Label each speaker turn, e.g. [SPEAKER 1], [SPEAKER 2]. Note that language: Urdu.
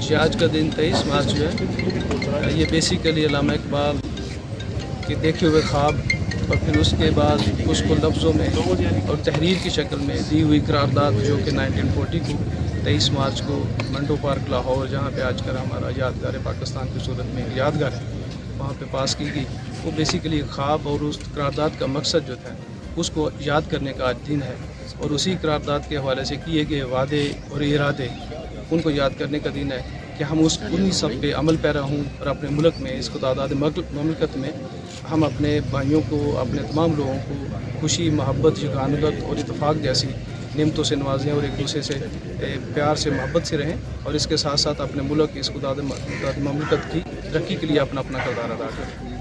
[SPEAKER 1] یہ آج کا دن 23 مارچ جو ہے یہ بیسیکلی علامہ اقبال کے دیکھے ہوئے خواب اور پھر اس کے بعد اس کو لفظوں میں اور تحریر کی شکل میں دی ہوئی قرارداد جو کہ 1940 کو 23 مارچ کو منٹو پارک لاہور، جہاں پہ آج کل ہمارا یادگار پاکستان کی صورت میں یادگار ہے، وہاں پہ پاس کی گئی. وہ بیسیکلی خواب اور اس قرارداد کا مقصد جو تھا اس کو یاد کرنے کا آج دن ہے، اور اسی قرارداد کے حوالے سے کیے گئے وعدے اور ارادے ان کو یاد کرنے کا دن ہے کہ ہم انہی سب پہ عمل پیرا ہوں، اور اپنے ملک میں اس کو تعداد مملکت میں ہم اپنے بھائیوں کو، اپنے تمام لوگوں کو خوشی، محبت، یگانگت اور اتفاق جیسی نعمتوں سے نوازیں اور ایک دوسرے سے پیار سے، محبت سے رہیں، اور اس کے ساتھ ساتھ اپنے ملک، اس کو مملکت کی ترقی کے لیے اپنا کردار ادا کریں.